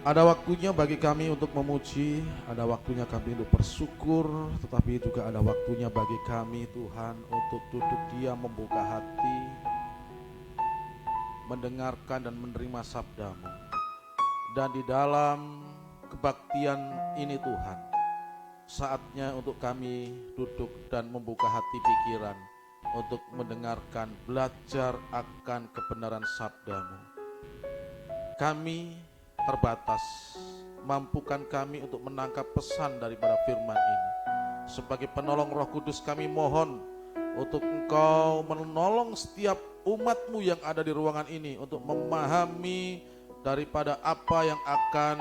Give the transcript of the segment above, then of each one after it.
Ada waktunya bagi kami untuk memuji, ada waktunya kami untuk bersyukur, tetapi juga ada waktunya bagi kami Tuhan untuk duduk diam membuka hati, mendengarkan dan menerima sabda-Mu. Dan di dalam kebaktian ini Tuhan, saatnya untuk kami duduk dan membuka hati pikiran untuk mendengarkan, belajar akan kebenaran sabda-Mu. Kami terbatas, mampukan kami untuk menangkap pesan daripada firman ini. Sebagai penolong Roh Kudus kami mohon untuk Engkau menolong setiap umat-Mu yang ada di ruangan ini untuk memahami daripada apa yang akan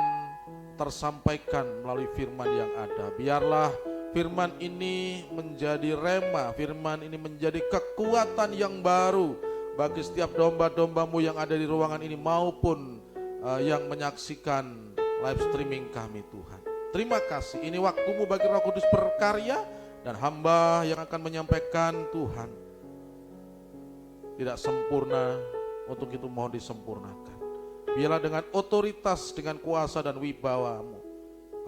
tersampaikan melalui firman yang ada. Biarlah firman ini menjadi rema, firman ini menjadi kekuatan yang baru bagi setiap domba-domba-Mu yang ada di ruangan ini maupun yang menyaksikan live streaming kami Tuhan. Terima kasih, ini waktu-Mu bagi Roh Kudus berkarya dan hamba yang akan menyampaikan Tuhan. Tidak sempurna, untuk itu mohon disempurnakan. Biarlah dengan otoritas, dengan kuasa dan wibawa-Mu,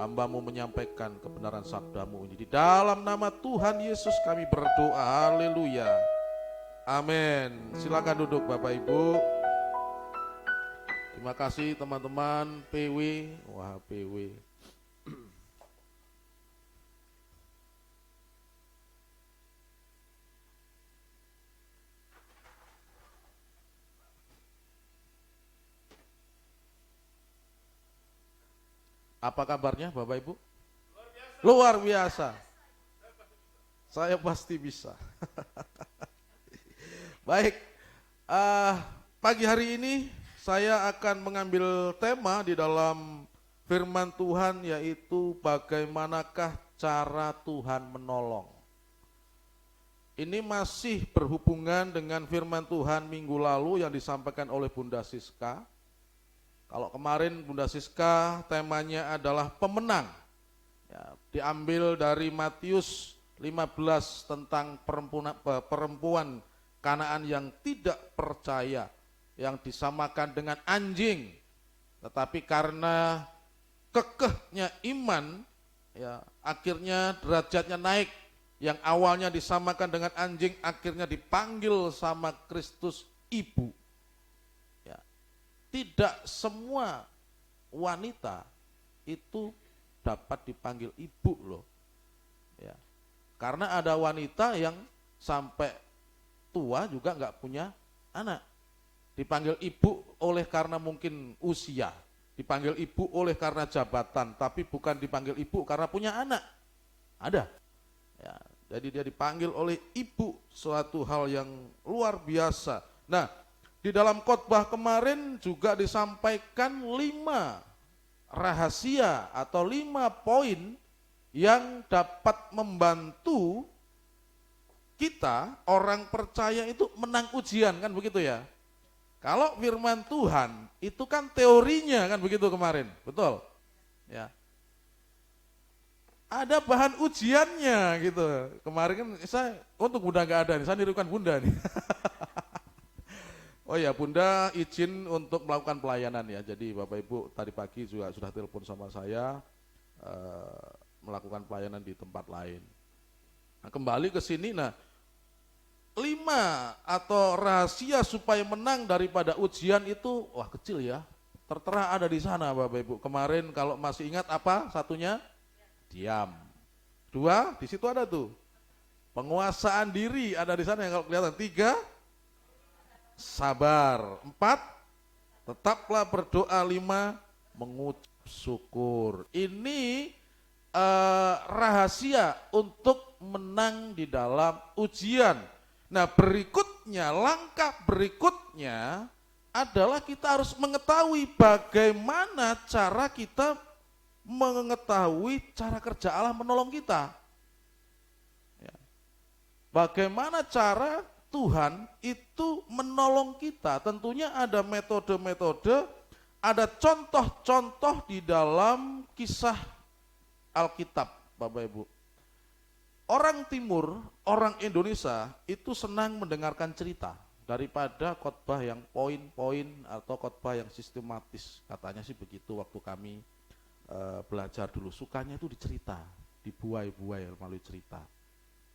hamba-Mu menyampaikan kebenaran sabda-Mu ini. Di dalam nama Tuhan Yesus kami berdoa, haleluya, amin. Silakan duduk Bapak Ibu. Terima kasih teman-teman PW. Wah, PW. Apa kabarnya Bapak Ibu? Luar biasa. Saya pasti bisa. Baik, pagi hari ini saya akan mengambil tema di dalam firman Tuhan, yaitu bagaimanakah cara Tuhan menolong. Ini masih berhubungan dengan firman Tuhan minggu lalu yang disampaikan oleh Bunda Siska. Kalau kemarin Bunda Siska temanya adalah pemenang, ya, diambil dari Matius 15 tentang perempuan Kanaan yang tidak percaya, yang disamakan dengan anjing, tetapi karena kekehnya iman, ya, akhirnya derajatnya naik. Yang awalnya disamakan dengan anjing, akhirnya dipanggil sama Kristus ibu. Ya. Tidak semua wanita itu dapat dipanggil ibu loh. Ya. Karena ada wanita yang sampai tua juga nggak punya anak. Dipanggil ibu oleh karena mungkin usia, dipanggil ibu oleh karena jabatan, tapi bukan dipanggil ibu karena punya anak. Ada. Ya, jadi dia dipanggil oleh ibu, suatu hal yang luar biasa. Nah, di dalam khotbah kemarin juga disampaikan 5 rahasia atau 5 poin yang dapat membantu kita orang percaya itu menang ujian, kan begitu ya. Kalau firman Tuhan itu kan teorinya, kan begitu kemarin, betul? Ya. Ada bahan ujiannya gitu. Kemarin kan saya untuk Bunda nggak ada nih, saya nirukan Bunda nih. Oh ya, Bunda izin untuk melakukan pelayanan ya. Jadi Bapak Ibu tadi pagi juga sudah telepon sama saya melakukan pelayanan di tempat lain. Nah, kembali ke sini, nah 5 atau rahasia supaya menang daripada ujian itu, wah kecil ya, tertera ada di sana Bapak Ibu. Kemarin kalau masih ingat apa satunya? Diam. 2, di situ ada tuh. Penguasaan diri ada di sana yang kalau kelihatan. 3, sabar. 4, tetaplah berdoa. 5, mengucap syukur. Ini rahasia untuk menang di dalam ujian. Nah, berikutnya, langkah berikutnya adalah kita harus mengetahui bagaimana cara kita mengetahui cara kerja Allah menolong kita. Ya. Bagaimana cara Tuhan itu menolong kita? Tentunya ada metode-metode, ada contoh-contoh di dalam kisah Alkitab, Bapak Ibu. Orang Timur, orang Indonesia itu senang mendengarkan cerita. daripada khotbah yang poin-poin atau khotbah yang sistematis. Katanya sih begitu waktu kami belajar dulu, sukanya itu dicerita, dibuai-buai melalui cerita.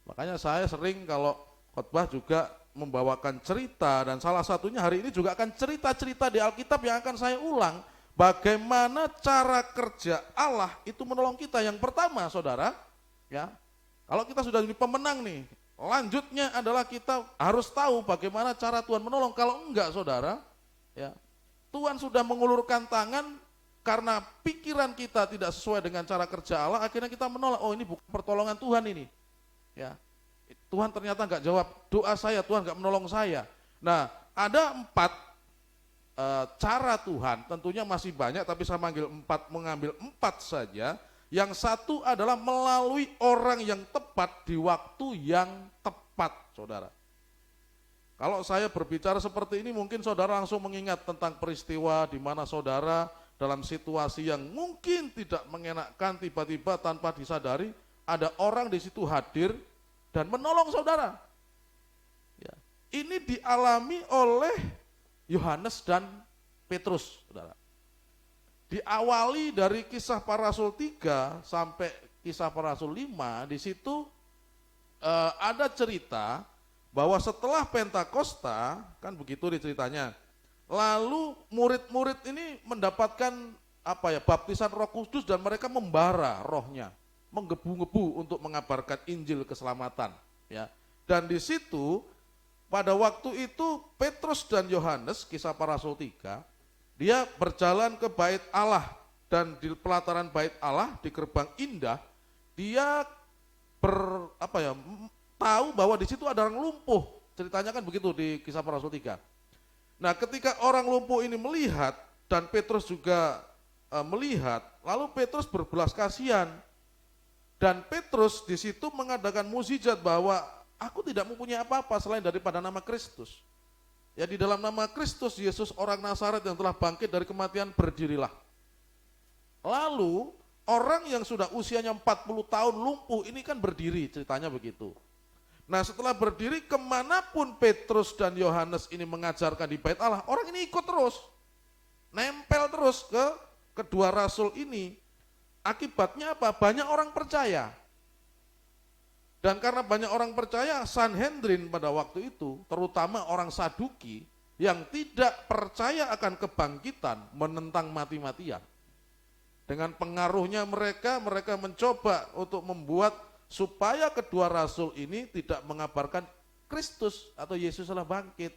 Makanya saya sering kalau khotbah juga membawakan cerita, dan salah satunya hari ini juga akan cerita-cerita di Alkitab yang akan saya ulang. Bagaimana cara kerja Allah itu menolong kita. Yang pertama, saudara, ya, kalau kita sudah jadi pemenang nih, lanjutnya adalah kita harus tahu bagaimana cara Tuhan menolong. Kalau enggak, saudara, ya, Tuhan sudah mengulurkan tangan karena pikiran kita tidak sesuai dengan cara kerja Allah, akhirnya kita menolak. Oh, ini bukan pertolongan Tuhan ini. Ya, Tuhan ternyata enggak jawab doa saya, Tuhan enggak menolong saya. Nah, ada 4 cara Tuhan, tentunya masih banyak, tapi saya mengambil 4 saja. Yang satu adalah melalui orang yang tepat di waktu yang tepat, saudara. Kalau saya berbicara seperti ini, mungkin saudara langsung mengingat tentang peristiwa di mana saudara dalam situasi yang mungkin tidak mengenakkan, tiba-tiba tanpa disadari ada orang di situ hadir dan menolong saudara. Ya. Ini dialami oleh Yohanes dan Petrus, saudara. Diawali dari Kisah Para Rasul 3 sampai Kisah Para Rasul 5, di situ ada cerita bahwa setelah Pentakosta, kan begitu ceritanya. Lalu murid-murid ini mendapatkan baptisan Roh Kudus, dan mereka membara rohnya, menggebu-gebu untuk mengabarkan Injil keselamatan, ya. Dan di situ pada waktu itu Petrus dan Yohanes, Kisah Para Rasul 3, dia berjalan ke Bait Allah, dan di pelataran Bait Allah di Gerbang Indah, dia tahu bahwa di situ ada orang lumpuh. Ceritanya kan begitu di Kisah Para Rasul 3. Nah, ketika orang lumpuh ini melihat, dan Petrus juga melihat, lalu Petrus berbelas kasihan. Dan Petrus di situ mengadakan mukjizat bahwa aku tidak mempunyai apa-apa selain daripada nama Kristus. Ya, di dalam nama Kristus Yesus orang Nazaret yang telah bangkit dari kematian, berdirilah. Lalu orang yang sudah usianya 40 tahun lumpuh ini kan berdiri, ceritanya begitu. Nah, setelah berdiri, kemanapun Petrus dan Yohanes ini mengajarkan di Bait Allah, orang ini ikut terus, nempel terus ke kedua rasul ini. Akibatnya apa? Banyak orang percaya. Dan karena banyak orang percaya, Sanhedrin pada waktu itu, terutama orang Saduki yang tidak percaya akan kebangkitan, menentang mati-matian. Dengan pengaruhnya mereka mencoba untuk membuat supaya kedua rasul ini tidak mengabarkan Kristus atau Yesus telah bangkit.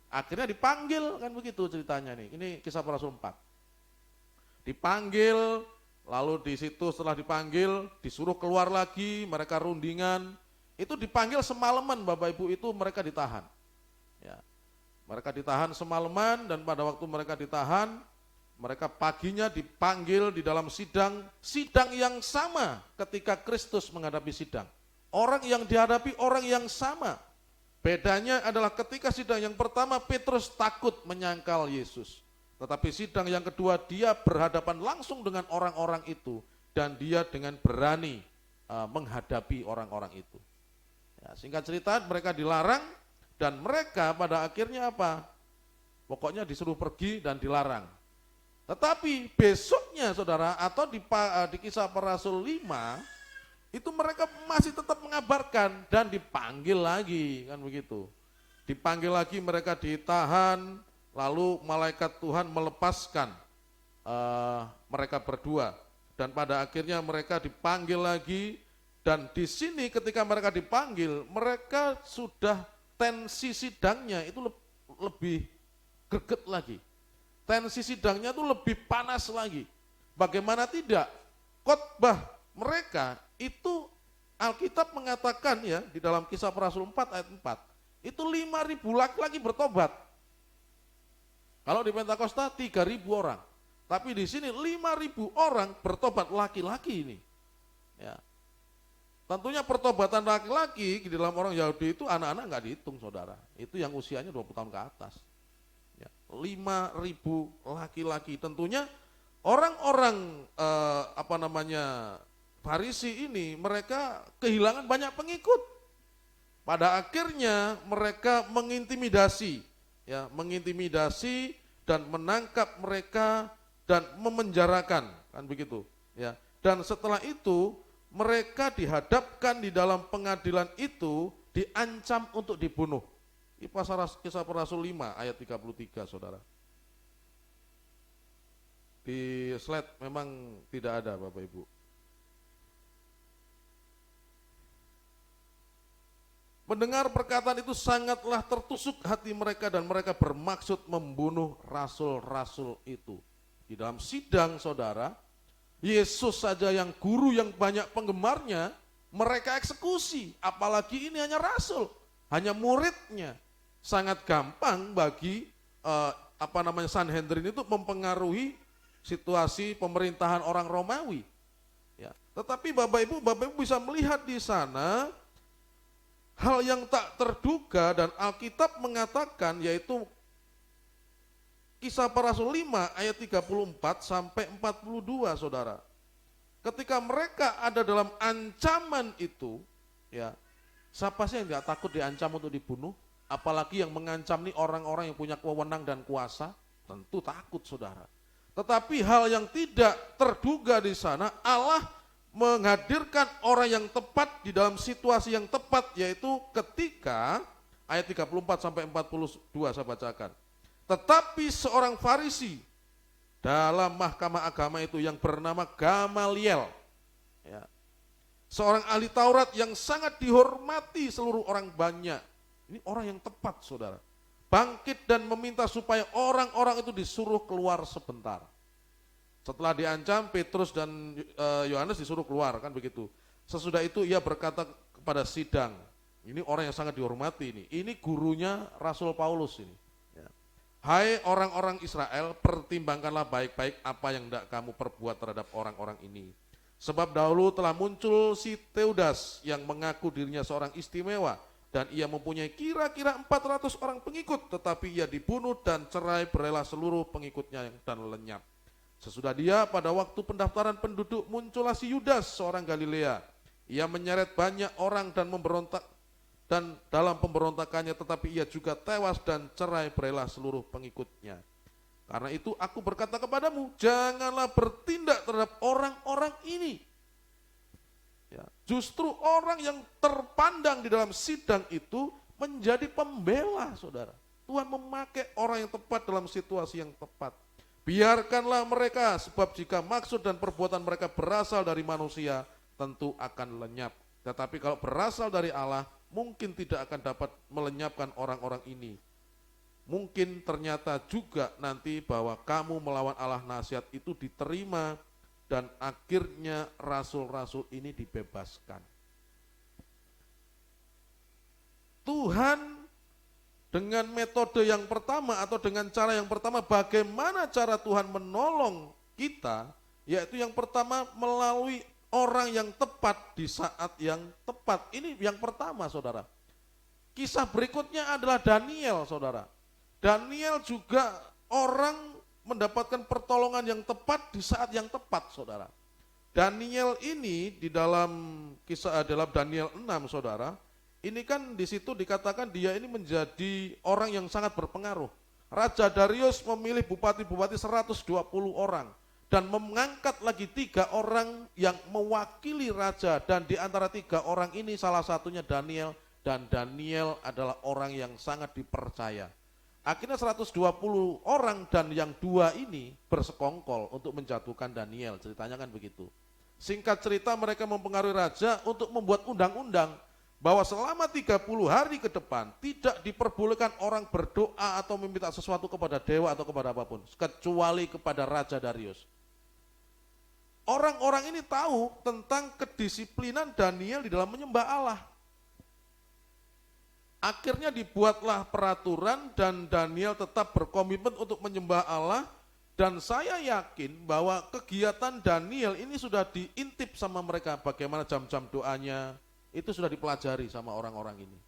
Akhirnya dipanggil, kan begitu ceritanya nih. Ini Kisah Para Rasul 4. Dipanggil. Lalu di situ setelah dipanggil, disuruh keluar lagi, mereka rundingan. Itu dipanggil semalaman, Bapak Ibu, itu mereka ditahan. Ya. Mereka ditahan semalaman, dan pada waktu mereka ditahan, mereka paginya dipanggil di dalam sidang yang sama ketika Kristus menghadapi sidang. Orang yang dihadapi orang yang sama. Bedanya adalah ketika sidang yang pertama Petrus takut menyangkal Yesus. Tetapi sidang yang kedua dia berhadapan langsung dengan orang-orang itu, dan dia dengan berani menghadapi orang-orang itu. Ya, singkat cerita, mereka dilarang, dan mereka pada akhirnya apa? Pokoknya disuruh pergi dan dilarang. Tetapi besoknya, saudara, atau di Kisah Para Rasul 5, itu mereka masih tetap mengabarkan dan dipanggil lagi, kan begitu. Dipanggil lagi, mereka ditahan. Lalu malaikat Tuhan melepaskan mereka berdua, dan pada akhirnya mereka dipanggil lagi. Dan di sini ketika mereka dipanggil, mereka sudah tensi sidangnya itu lebih greget lagi. Tensi sidangnya itu lebih panas lagi. Bagaimana tidak? Khotbah mereka itu Alkitab mengatakan, ya, di dalam Kisah Para Rasul 4 ayat 4, itu 5.000 laki-laki bertobat. Kalau di Pentakosta 3.000 orang, tapi di sini 5.000 orang bertobat, laki-laki ini. Ya. Tentunya pertobatan laki-laki di dalam orang Yahudi itu anak-anak nggak dihitung, saudara. Itu yang usianya 20 tahun ke atas. Ya. 5.000 laki-laki. Tentunya orang-orang Farisi ini mereka kehilangan banyak pengikut. Pada akhirnya mereka mengintimidasi, ya, mengintimidasi dan menangkap mereka dan memenjarakan, kan begitu, ya. Dan setelah itu mereka dihadapkan di dalam pengadilan itu, diancam untuk dibunuh. Kisah Para Rasul 5 ayat 33, saudara. Di slide memang tidak ada, Bapak Ibu. Mendengar perkataan itu sangatlah tertusuk hati mereka dan mereka bermaksud membunuh rasul-rasul itu. Di dalam sidang, saudara, Yesus saja yang guru yang banyak penggemarnya, mereka eksekusi. Apalagi ini hanya rasul, hanya muridnya. Sangat gampang bagi Sanhedrin itu mempengaruhi situasi pemerintahan orang Romawi. Ya. Tetapi Bapak Ibu bisa melihat di sana hal yang tak terduga dan Alkitab mengatakan, yaitu Kisah Para Rasul 5 ayat 34 sampai 42, saudara. Ketika mereka ada dalam ancaman itu, ya, siapa sih yang tidak takut diancam untuk dibunuh? Apalagi yang mengancam nih orang-orang yang punya wewenang dan kuasa, tentu takut, saudara. Tetapi hal yang tidak terduga di sana, Allah menghadirkan orang yang tepat di dalam situasi yang tepat, yaitu ketika ayat 34 sampai 42 saya bacakan. Tetapi seorang Farisi dalam mahkamah agama itu yang bernama Gamaliel, ya, seorang ahli Taurat yang sangat dihormati seluruh orang banyak. Ini orang yang tepat, saudara. Bangkit dan meminta supaya orang-orang itu disuruh keluar sebentar. Setelah diancam, Petrus dan Yohanes disuruh keluar, kan begitu. Sesudah itu ia berkata kepada sidang, ini orang yang sangat dihormati ini gurunya Rasul Paulus ini. Ya. Hai orang-orang Israel, pertimbangkanlah baik-baik apa yang hendak kamu perbuat terhadap orang-orang ini. Sebab dahulu telah muncul si Teudas yang mengaku dirinya seorang istimewa, dan ia mempunyai kira-kira 400 orang pengikut, tetapi ia dibunuh dan cerai berailah seluruh pengikutnya dan lenyap. Sesudah dia, pada waktu pendaftaran penduduk, muncullah si Yudas, seorang Galilea. Ia menyeret banyak orang dan memberontak, dan dalam pemberontakannya tetapi ia juga tewas dan cerai berailah seluruh pengikutnya. Karena itu aku berkata kepadamu, janganlah bertindak terhadap orang-orang ini. Ya, justru orang yang terpandang di dalam sidang itu menjadi pembela, saudara. Tuhan memakai orang yang tepat dalam situasi yang tepat. Biarkanlah mereka, sebab jika maksud dan perbuatan mereka berasal dari manusia, tentu akan lenyap. Tetapi kalau berasal dari Allah, mungkin tidak akan dapat melenyapkan orang-orang ini. Mungkin ternyata juga nanti bahwa kamu melawan Allah, nasihat itu diterima, dan akhirnya rasul-rasul ini dibebaskan. Tuhan dengan metode yang pertama atau dengan cara yang pertama, bagaimana cara Tuhan menolong kita, yaitu yang pertama melalui orang yang tepat di saat yang tepat. Ini yang pertama, saudara. Kisah berikutnya adalah Daniel, saudara. Daniel juga orang mendapatkan pertolongan yang tepat di saat yang tepat, saudara. Daniel ini di dalam dalam Daniel 6, saudara, ini kan di situ dikatakan dia ini menjadi orang yang sangat berpengaruh. Raja Darius memilih bupati-bupati 120 orang dan mengangkat lagi 3 orang yang mewakili raja, dan di antara 3 orang ini salah satunya Daniel, dan Daniel adalah orang yang sangat dipercaya. Akhirnya 120 orang dan yang 2 ini bersekongkol untuk menjatuhkan Daniel, ceritanya kan begitu. Singkat cerita, mereka mempengaruhi raja untuk membuat undang-undang bahwa selama 30 hari ke depan tidak diperbolehkan orang berdoa atau meminta sesuatu kepada dewa atau kepada apapun, kecuali kepada Raja Darius. Orang-orang ini tahu tentang kedisiplinan Daniel di dalam menyembah Allah. Akhirnya dibuatlah peraturan dan Daniel tetap berkomitmen untuk menyembah Allah, dan saya yakin bahwa kegiatan Daniel ini sudah diintip sama mereka, bagaimana jam-jam doanya, itu sudah dipelajari sama orang-orang ini.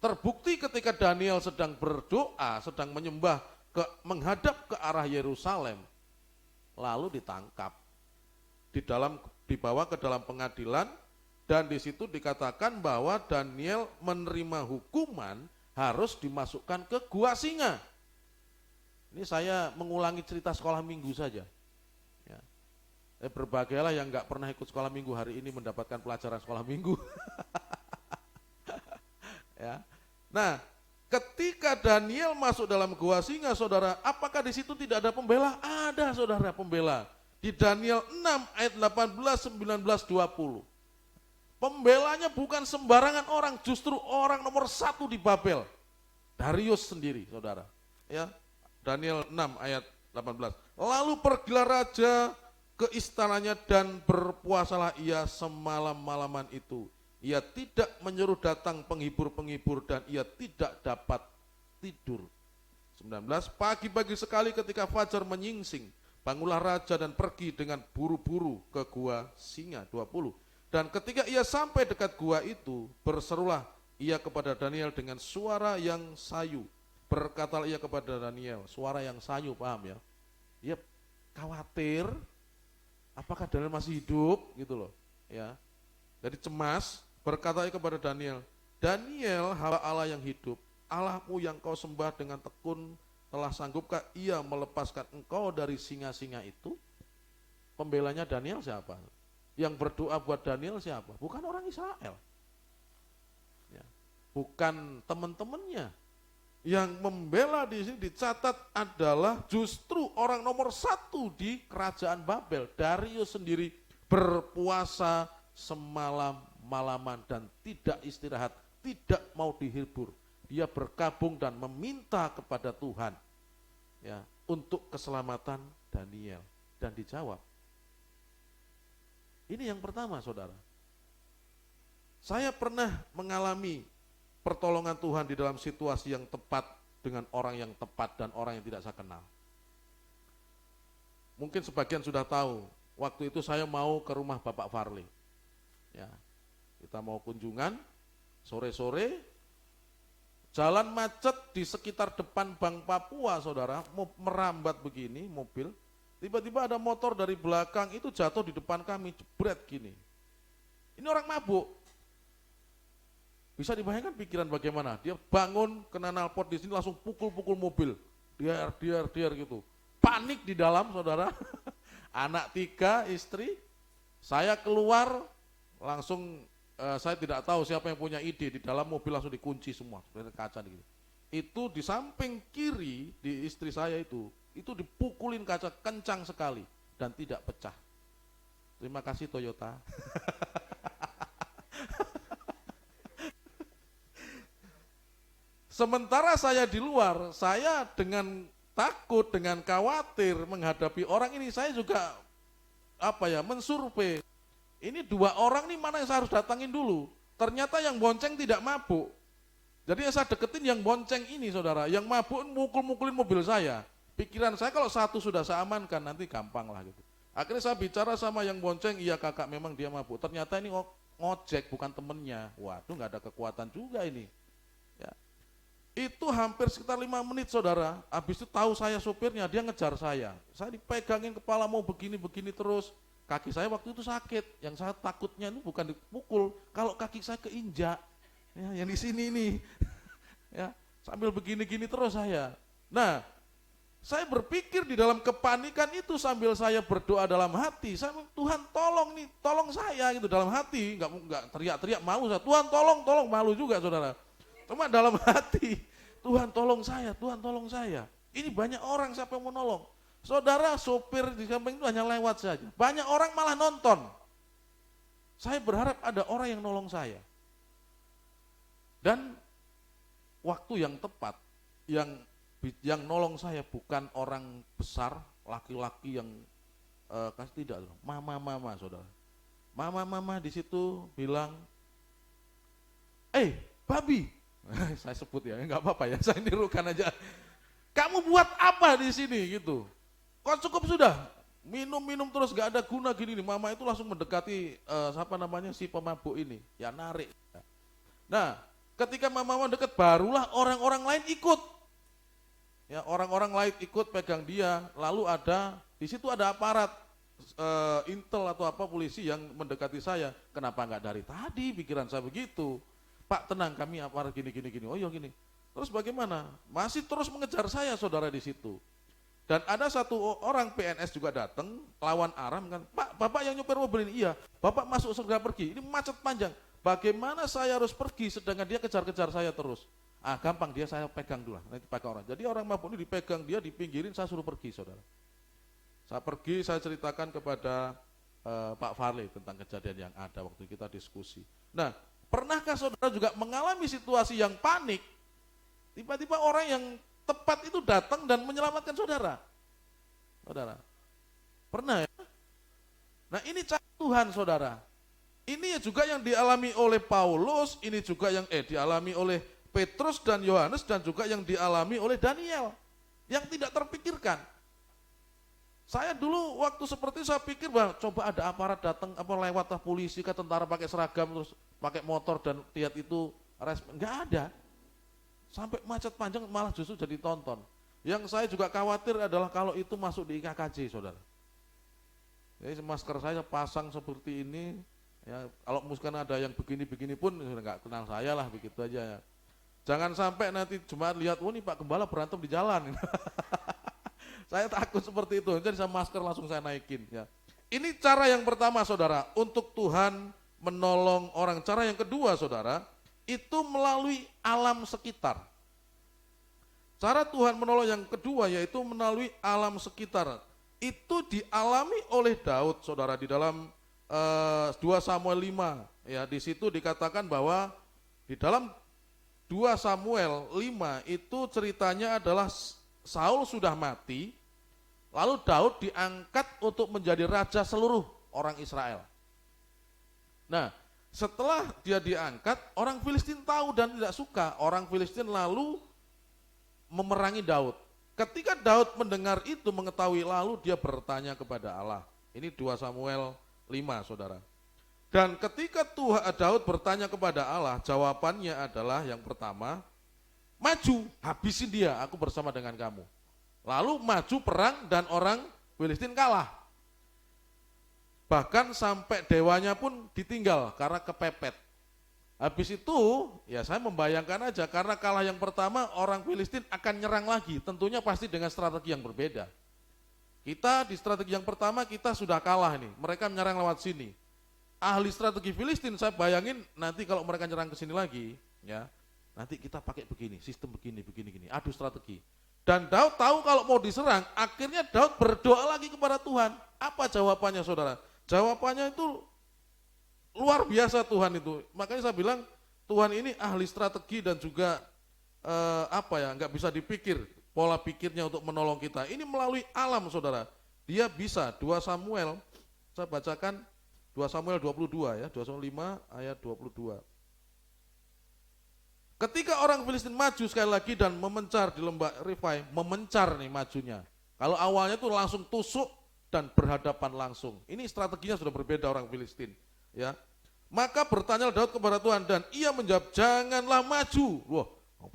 Terbukti ketika Daniel sedang berdoa, sedang menyembah, menghadap ke arah Yerusalem, lalu ditangkap, dibawa ke dalam pengadilan, Dan di situ dikatakan bahwa Daniel menerima hukuman harus dimasukkan ke gua singa. Ini saya mengulangi cerita sekolah minggu saja. Ya. Berbagailah yang nggak pernah ikut sekolah minggu hari ini mendapatkan pelajaran sekolah minggu. Ya. Nah, ketika Daniel masuk dalam gua singa, saudara, apakah di situ tidak ada pembela? Ada, saudara, pembela. Di Daniel 6 ayat 18, 19, 20. Pembelanya bukan sembarangan orang, justru orang nomor 1 di Babel. Darius sendiri, saudara. Ya, Daniel 6 ayat 18. Lalu pergilah raja ke istananya dan berpuasalah ia semalam-malaman itu. Ia tidak menyuruh datang penghibur-penghibur dan ia tidak dapat tidur. 19. Pagi-pagi sekali ketika fajar menyingsing, bangunlah raja dan pergi dengan buru-buru ke gua singa. 20. Dan ketika ia sampai dekat gua itu, berserulah ia kepada Daniel dengan suara yang sayu. Berkatalah ia kepada Daniel, suara yang sayu, paham ya? Ia khawatir, apakah Daniel masih hidup, gitu loh. Ya, jadi cemas. Berkata ia kepada Daniel, Daniel, hamba Allah yang hidup, Allahmu yang kau sembah dengan tekun, telah sanggupkah ia melepaskan engkau dari singa-singa itu? Pembelanya Daniel siapa? Yang berdoa buat Daniel siapa? Bukan orang Israel. Ya. Bukan teman-temannya. Yang membela di sini dicatat adalah justru orang nomor 1 di kerajaan Babel. Darius sendiri berpuasa semalam-malaman dan tidak istirahat, tidak mau dihibur. Dia berkabung dan meminta kepada Tuhan, ya, untuk keselamatan Daniel, dan dijawab. Ini yang pertama, saudara. Saya pernah mengalami pertolongan Tuhan di dalam situasi yang tepat dengan orang yang tepat dan orang yang tidak saya kenal. Mungkin sebagian sudah tahu, waktu itu saya mau ke rumah Bapak Farli. Ya, kita mau kunjungan, sore-sore, jalan macet di sekitar depan Bank Papua, saudara, merambat begini mobil. Tiba-tiba ada motor dari belakang itu jatuh di depan kami, jebret gini. Ini orang mabuk. Bisa dibayangkan pikiran bagaimana? Dia bangun, kena knalpot di sini, langsung pukul-pukul mobil. Diar gitu. Panik di dalam, saudara. Anak 3, istri. Saya keluar, langsung saya tidak tahu siapa yang punya ide. Di dalam mobil langsung dikunci semua, seperti kaca gitu. Itu di samping kiri, di istri saya itu dipukulin kaca kencang sekali dan tidak pecah. Terima kasih Toyota. Sementara saya di luar, saya dengan takut, dengan khawatir menghadapi orang ini, saya juga mensurvei. Ini 2 orang nih mana yang saya harus datangin dulu. Ternyata yang bonceng tidak mabuk. Jadi yang saya deketin yang bonceng ini, saudara. Yang mabuk mukul-mukulin mobil saya. Pikiran saya kalau 1 sudah saya amankan, nanti gampang lah gitu. Akhirnya saya bicara sama yang bonceng, iya kakak memang dia mabuk. Ternyata ini ngojek bukan temennya. Waduh, nggak ada kekuatan juga ini. Ya. Itu hampir sekitar 5 menit, saudara. Habis itu tahu saya sopirnya, dia ngejar saya. Saya dipegangin kepala mau begini-begini terus. Kaki saya waktu itu sakit. Yang saya takutnya itu bukan dipukul, kalau kaki saya keinjak. Ya, yang di sini nih. Ya, sambil begini-gini terus saya. Nah, saya berpikir di dalam kepanikan itu sambil saya berdoa dalam hati, saya Tuhan tolong nih, tolong saya gitu dalam hati, enggak teriak-teriak malu saya, Tuhan tolong malu juga saudara. Cuma dalam hati, Tuhan tolong saya, Tuhan tolong saya. Ini banyak orang siapa yang mau nolong. Saudara sopir di samping itu hanya lewat saja. Banyak orang malah nonton. Saya berharap ada orang yang nolong saya. Dan waktu yang tepat, yang nolong saya bukan orang besar, laki-laki yang kasih tidak, mama saudara. Mama di situ bilang, babi, saya sebut ya, nggak apa-apa ya, saya nirukan aja. Kamu buat apa di sini gitu? Kok cukup sudah? Minum terus nggak ada guna gini nih. Mama itu langsung mendekati si pemabuk ini, ya narik. Nah, ketika mama dekat barulah orang-orang lain ikut. Ya, orang-orang lain ikut pegang dia, lalu di situ ada aparat intel atau apa polisi yang mendekati saya. Kenapa nggak dari tadi? Pikiran saya begitu. Pak tenang, kami aparat gini. Oh iya gini. Terus bagaimana? Masih terus mengejar saya saudara di situ. Dan ada satu orang PNS juga datang, lawan arah kan, Pak, Bapak yang nyupir mobil ini, iya, Bapak masuk segera pergi, ini macet panjang, bagaimana saya harus pergi sedangkan dia kejar-kejar saya terus. Gampang, dia saya pegang dulu, nanti pakai orang. Jadi orang mabuk ini dipegang, dia dipinggirin, saya suruh pergi saudara. Saya pergi, saya ceritakan kepada Pak Farley tentang kejadian yang ada waktu kita diskusi. Nah, pernahkah saudara juga mengalami situasi yang panik, tiba-tiba orang yang tepat itu datang dan menyelamatkan saudara? Saudara, pernah ya? Nah ini cara Tuhan saudara. Ini juga yang dialami oleh Paulus, ini juga yang dialami oleh Petrus dan Yohanes, dan juga yang dialami oleh Daniel. Yang tidak terpikirkan. Saya dulu waktu seperti saya pikir bahwa coba ada aparat datang, apa lewat polisi ke tentara pakai seragam terus pakai motor dan lihat itu respon, enggak ada. Sampai macet panjang malah justru jadi tonton. Yang saya juga khawatir adalah kalau itu masuk di IKKJ saudara. Jadi masker saya pasang seperti ini, ya kalau mungkin ada yang begini-begini pun nggak kenal saya lah, begitu aja ya. Jangan sampai nanti cuma lihat, oh nih Pak Gembala berantem di jalan. Saya takut seperti itu, jadi saya masker langsung saya naikin ya. Ini cara yang pertama saudara, untuk Tuhan menolong orang. Cara yang kedua saudara, itu melalui alam sekitar. Cara Tuhan menolong yang kedua yaitu melalui alam sekitar. Itu dialami oleh Daud saudara di dalam 2 Samuel 5 ya, di situ dikatakan bahwa di dalam 2 Samuel 5 itu ceritanya adalah Saul sudah mati, lalu Daud diangkat untuk menjadi raja seluruh orang Israel. Nah, setelah dia diangkat, orang Filistin tahu dan tidak suka. Orang Filistin lalu memerangi Daud. Ketika Daud mendengar itu, mengetahui, lalu dia bertanya kepada Allah. Ini 2 Samuel 5 saudara. Dan ketika Daud bertanya kepada Allah, jawabannya adalah yang pertama, maju, habisin dia, aku bersama dengan kamu. Lalu maju perang dan orang Filistin kalah. Bahkan sampai dewanya pun ditinggal karena kepepet. Habis itu ya saya membayangkan aja, karena kalah yang pertama orang Filistin akan nyerang lagi, tentunya pasti dengan strategi yang berbeda. Kita di strategi yang pertama kita sudah kalah nih, mereka menyerang lewat sini. Ahli strategi Filistin saya bayangin nanti kalau mereka nyerang ke sini lagi ya, nanti kita pakai begini, sistem begini, adu strategi. Dan Daud tahu kalau mau diserang, akhirnya Daud berdoa lagi kepada Tuhan. Apa jawabannya saudara? Jawabannya itu luar biasa Tuhan itu. Makanya saya bilang Tuhan ini ahli strategi dan juga nggak bisa dipikir pola pikirnya untuk menolong kita. Ini melalui alam saudara. Dia bisa. 2 Samuel, saya bacakan 2 Samuel 22 ya, 2 Samuel 5 ayat 22. Ketika orang Filistin maju sekali lagi dan memencar di lembah Rifai, memencar nih majunya. Kalau awalnya tuh langsung tusuk dan berhadapan langsung. Ini strateginya sudah berbeda orang Filistin, ya. Maka bertanya Daud kepada Tuhan dan ia menjawab, janganlah maju. Wah,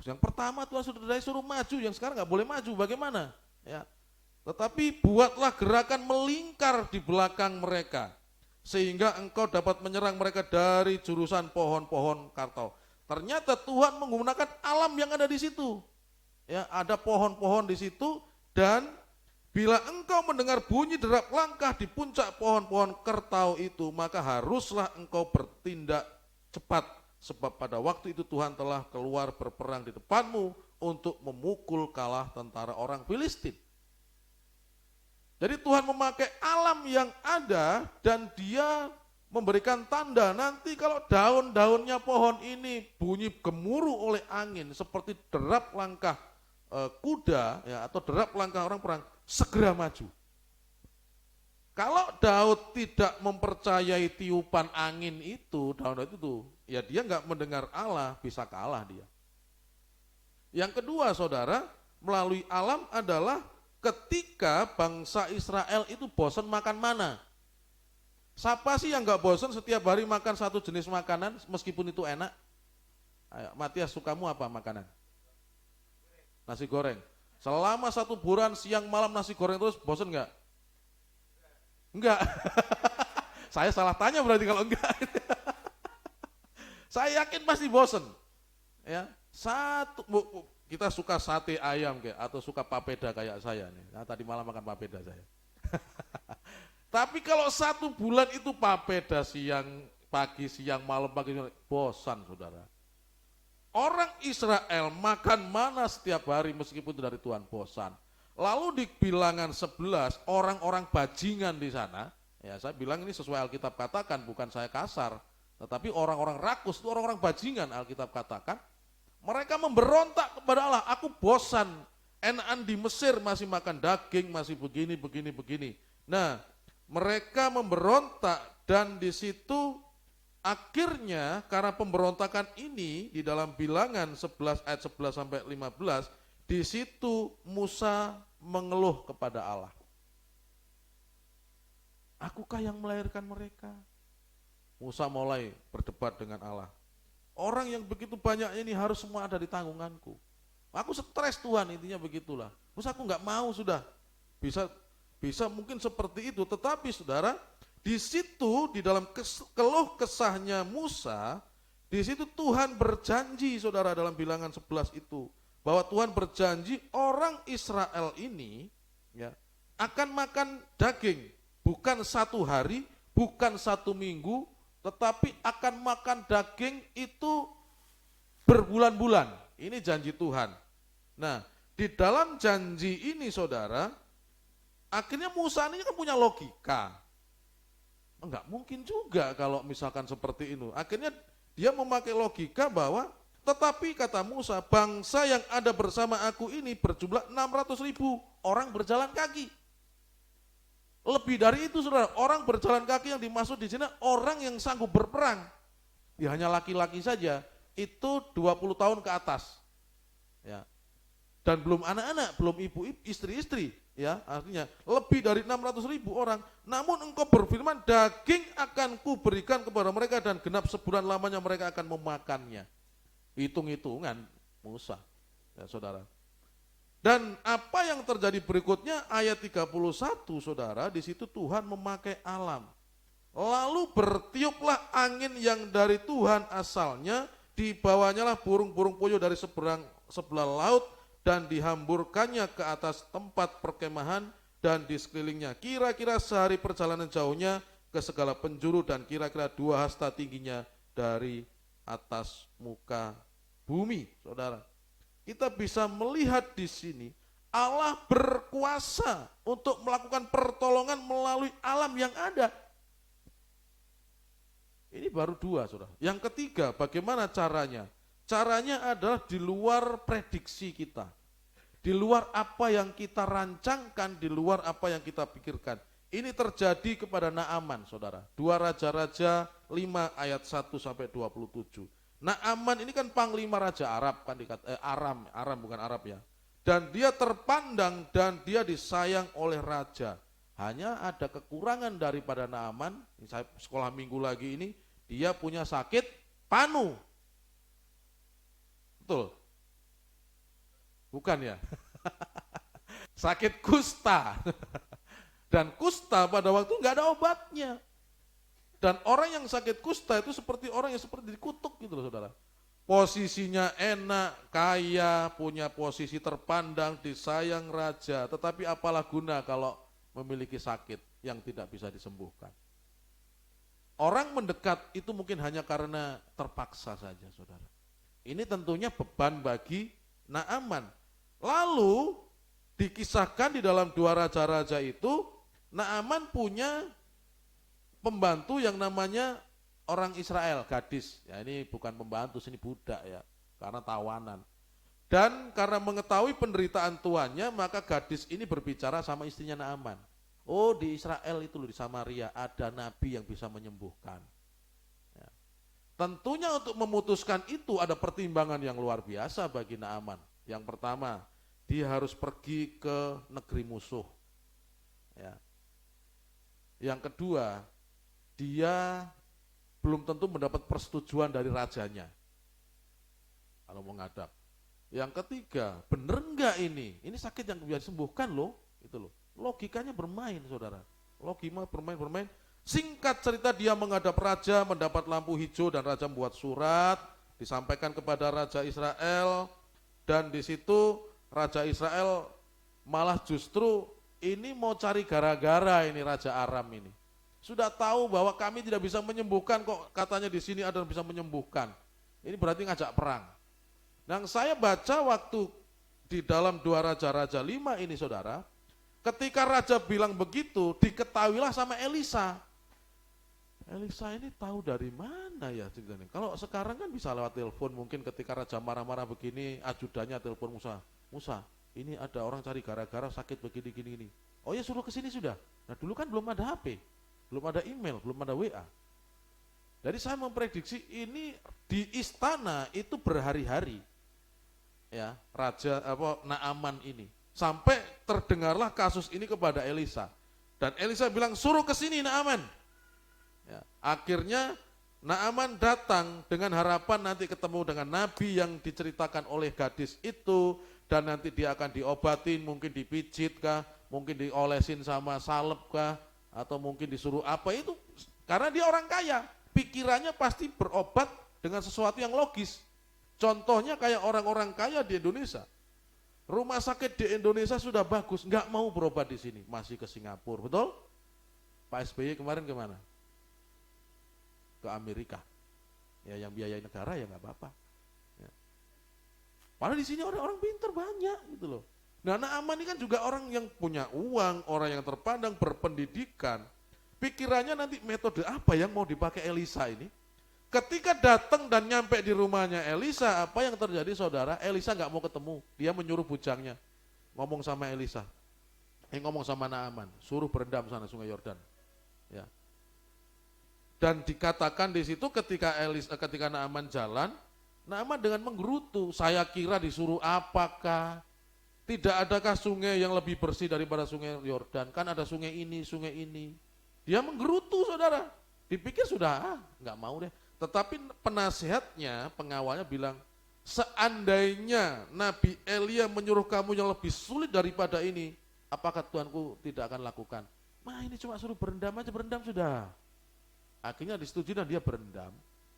yang pertama Tuhan sudah suruh maju, yang sekarang nggak boleh maju, bagaimana? Ya. Tetapi buatlah gerakan melingkar di belakang mereka, sehingga engkau dapat menyerang mereka dari jurusan pohon-pohon kartau. Ternyata Tuhan menggunakan alam yang ada di situ. Ya, ada pohon-pohon di situ, dan bila engkau mendengar bunyi derap langkah di puncak pohon-pohon kertau itu, maka haruslah engkau bertindak cepat, sebab pada waktu itu Tuhan telah keluar berperang di depanmu untuk memukul kalah tentara orang Filistin. Jadi Tuhan memakai alam yang ada dan dia memberikan tanda nanti kalau daun-daunnya pohon ini bunyi gemuruh oleh angin seperti derap langkah kuda ya, atau derap langkah orang perang, segera maju. Kalau Daud tidak mempercayai tiupan angin itu, Daud itu ya dia nggak mendengar Allah, bisa kalah dia. Yang kedua saudara, melalui alam adalah ketika bangsa Israel itu bosan makan mana. Siapa sih yang nggak bosan setiap hari makan satu jenis makanan meskipun itu enak? Ayo, Matias, sukamu apa makanan? Nasi goreng. Selama 1 bulan siang malam nasi goreng terus, bosan nggak? Enggak. Saya salah tanya berarti kalau enggak. Saya yakin pasti bosen. Ya, kita suka sate ayam kayak atau suka papeda kayak saya nih. Nah, tadi malam makan papeda saya. Tapi kalau 1 bulan itu papeda siang, pagi, siang, malam, pagi, siang, bosan saudara. Orang Israel makan mana setiap hari meskipun dari Tuhan, bosan. Lalu di bilangan 11 orang-orang bajingan di sana, ya saya bilang ini sesuai Alkitab katakan, bukan saya kasar, tetapi orang-orang rakus itu orang-orang bajingan Alkitab katakan, mereka memberontak kepada Allah, aku bosan, enakan di Mesir masih makan daging, masih begini, begini, begini. Nah, mereka memberontak dan di situ akhirnya karena pemberontakan ini di dalam Bilangan 11 ayat 11 sampai 15, di situ Musa mengeluh kepada Allah. Akukah yang melahirkan mereka? Musa mulai berdebat dengan Allah. Orang yang begitu banyak ini harus semua ada di tanggunganku. Aku stres Tuhan, intinya begitulah. Musa aku nggak mau sudah. Bisa mungkin seperti itu, tetapi saudara, di situ di dalam keluh kesahnya Musa, di situ Tuhan berjanji saudara dalam Bilangan 11 itu, bahwa Tuhan berjanji orang Israel ini ya akan makan daging, bukan 1 hari, bukan 1 minggu, tetapi akan makan daging itu berbulan-bulan. Ini janji Tuhan. Nah, di dalam janji ini saudara, akhirnya Musa ini kan punya logika. Enggak mungkin juga kalau misalkan seperti itu. Akhirnya dia memakai logika bahwa, tetapi kata Musa, bangsa yang ada bersama aku ini berjumlah 600.000 orang berjalan kaki. Lebih dari itu saudara, orang berjalan kaki yang dimaksud di sini orang yang sanggup berperang. Ya hanya laki-laki saja, itu 20 tahun ke atas. Ya. Dan belum anak-anak, belum ibu, istri-istri, ya artinya lebih dari 600.000 orang. Namun engkau berfirman, daging akan kuberikan kepada mereka dan genap sebulan lamanya mereka akan memakannya. Hitung-hitungan Musa, ya saudara. Dan apa yang terjadi berikutnya ayat 31 saudara, di situ Tuhan memakai alam. Lalu bertiuplah angin yang dari Tuhan asalnya, dibawanyalah burung-burung puyuh dari sebelah laut dan dihamburkannya ke atas tempat perkemahan dan di sekelilingnya. Kira-kira sehari perjalanan jauhnya ke segala penjuru dan kira-kira 2 hasta tingginya dari atas muka bumi, saudara. Kita bisa melihat di sini Allah berkuasa untuk melakukan pertolongan melalui alam yang ada. Ini baru 2, saudara. Yang ketiga, bagaimana caranya? Caranya adalah di luar prediksi kita. Di luar apa yang kita rancangkan, di luar apa yang kita pikirkan. Ini terjadi kepada Naaman, saudara. 2 Raja-Raja 5 ayat 1 sampai 27. Naaman ini kan panglima raja Arab, kan Aram bukan Arab ya. Dan dia terpandang dan dia disayang oleh raja. Hanya ada kekurangan daripada Naaman, saya sekolah minggu lagi ini, dia punya sakit panu. Betul? Bukan ya? Sakit kusta. Dan kusta pada waktu nggak ada obatnya. Dan orang yang sakit kusta itu seperti orang yang seperti dikutuk gitu loh saudara. Posisinya enak, kaya, punya posisi terpandang, disayang raja. Tetapi apalah guna kalau memiliki sakit yang tidak bisa disembuhkan. Orang mendekat itu mungkin hanya karena terpaksa saja saudara. Ini tentunya beban bagi Naaman. Lalu dikisahkan di dalam 2 Raja-Raja itu, Naaman punya pembantu yang namanya orang Israel, gadis. Ya ini bukan pembantu, ini budak ya, karena tawanan. Dan karena mengetahui penderitaan tuannya, maka gadis ini berbicara sama istrinya Naaman. Oh di Israel itu loh, di Samaria ada nabi yang bisa menyembuhkan. Ya. Tentunya untuk memutuskan itu ada pertimbangan yang luar biasa bagi Naaman. Yang pertama, dia harus pergi ke negeri musuh. Ya. Yang kedua, dia belum tentu mendapat persetujuan dari rajanya kalau mau ngadap. Yang ketiga, bener enggak ini sakit yang bisa disembuhkan loh, itu loh. Logikanya bermain saudara. Logi mah bermain-bermain. Singkat cerita dia menghadap raja, mendapat lampu hijau dan raja membuat surat, disampaikan kepada Raja Israel, dan di situ Raja Israel malah justru ini mau cari gara-gara ini Raja Aram ini. Sudah tahu bahwa kami tidak bisa menyembuhkan, kok katanya di sini ada yang bisa menyembuhkan. Ini berarti ngajak perang. Yang saya baca waktu di dalam 2 Raja-Raja 5 ini saudara, ketika raja bilang begitu, diketahuilah sama Elisa. Elisa ini tahu dari mana ya ceritanya. Kalau sekarang kan bisa lewat telepon, mungkin ketika raja marah-marah begini, ajudannya telepon Musa. Musa, ini ada orang cari gara-gara sakit begini gini. Oh ya suruh ke sini sudah. Nah dulu kan belum ada HP, belum ada email, belum ada WA. Jadi saya memprediksi ini di istana itu berhari-hari. Ya, raja Naaman ini. Sampai terdengarlah kasus ini kepada Elisa. Dan Elisa bilang suruh ke sini Naaman. Ya, akhirnya Naaman datang dengan harapan nanti ketemu dengan nabi yang diceritakan oleh gadis itu, dan nanti dia akan diobatin, mungkin dipijit kah, mungkin diolesin sama salep kah, atau mungkin disuruh apa itu, karena dia orang kaya, pikirannya pasti berobat dengan sesuatu yang logis. Contohnya kayak orang-orang kaya di Indonesia, rumah sakit di Indonesia sudah bagus, nggak mau berobat di sini, masih ke Singapura, betul? Pak SBY kemarin kemana? Ke Amerika, ya yang biayai negara ya nggak apa-apa. Ya. Padahal di sini orang-orang pintar banyak gitu loh. Nah Naaman ini kan juga orang yang punya uang, orang yang terpandang, berpendidikan. Pikirannya nanti metode apa yang mau dipakai Elisa ini? Ketika datang dan nyampe di rumahnya Elisa, apa yang terjadi saudara? Elisa nggak mau ketemu, dia menyuruh bujangnya ngomong sama Elisa, ngomong sama Naaman, suruh berendam sana Sungai Yordan. Ya. Dan dikatakan di situ ketika Naaman jalan, Naaman dengan menggerutu, saya kira disuruh apakah? Tidak adakah sungai yang lebih bersih daripada Sungai Yordan? Kan ada sungai ini, sungai ini. Dia menggerutu saudara, dipikir sudah nggak mau deh. Tetapi penasihatnya, pengawalnya bilang, seandainya Nabi Elia menyuruh kamu yang lebih sulit daripada ini, apakah Tuanku tidak akan lakukan? Nah ini cuma suruh berendam aja, berendam sudah. Akhirnya disetujui dan dia berendam,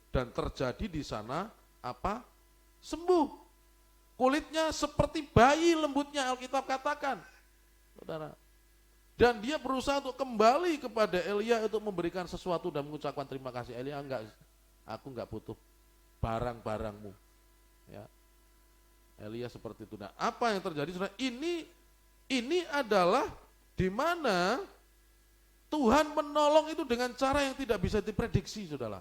dan terjadi di sana apa? Sembuh. Kulitnya seperti bayi lembutnya Alkitab katakan, saudara. Dan dia berusaha untuk kembali kepada Elia untuk memberikan sesuatu dan mengucapkan terima kasih. Elia enggak, aku enggak butuh barang-barangmu. Ya. Elia seperti itu. Nah, apa yang terjadi saudara? Ini adalah di mana Tuhan menolong itu dengan cara yang tidak bisa diprediksi, saudara.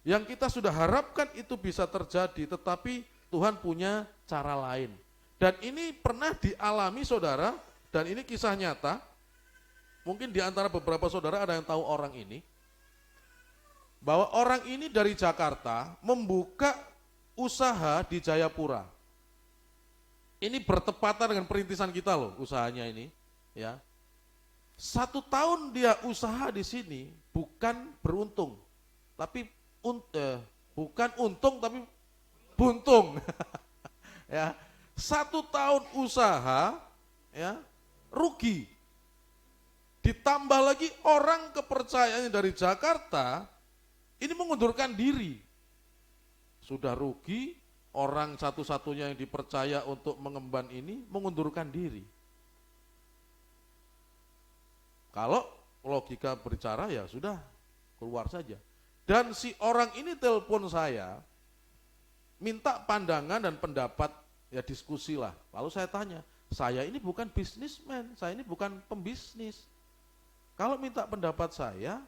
Yang kita sudah harapkan itu bisa terjadi, tetapi Tuhan punya cara lain. Dan ini pernah dialami, saudara, dan ini kisah nyata. Mungkin di antara beberapa saudara ada yang tahu orang ini. Bahwa orang ini dari Jakarta membuka usaha di Jayapura. Ini bertepatan dengan perintisan kita loh, usahanya ini, ya. 1 tahun dia usaha di sini bukan beruntung, tapi bukan untung tapi buntung. Ya, 1 tahun usaha, ya, rugi. Ditambah lagi orang kepercayaannya dari Jakarta ini mengundurkan diri. Sudah rugi, orang satu-satunya yang dipercaya untuk mengemban ini mengundurkan diri. Kalau logika berbicara ya sudah, keluar saja. Dan si orang ini telepon saya, minta pandangan dan pendapat, ya diskusi lah. Lalu saya tanya, saya ini bukan bisnismen, saya ini bukan pembisnis. Kalau minta pendapat saya,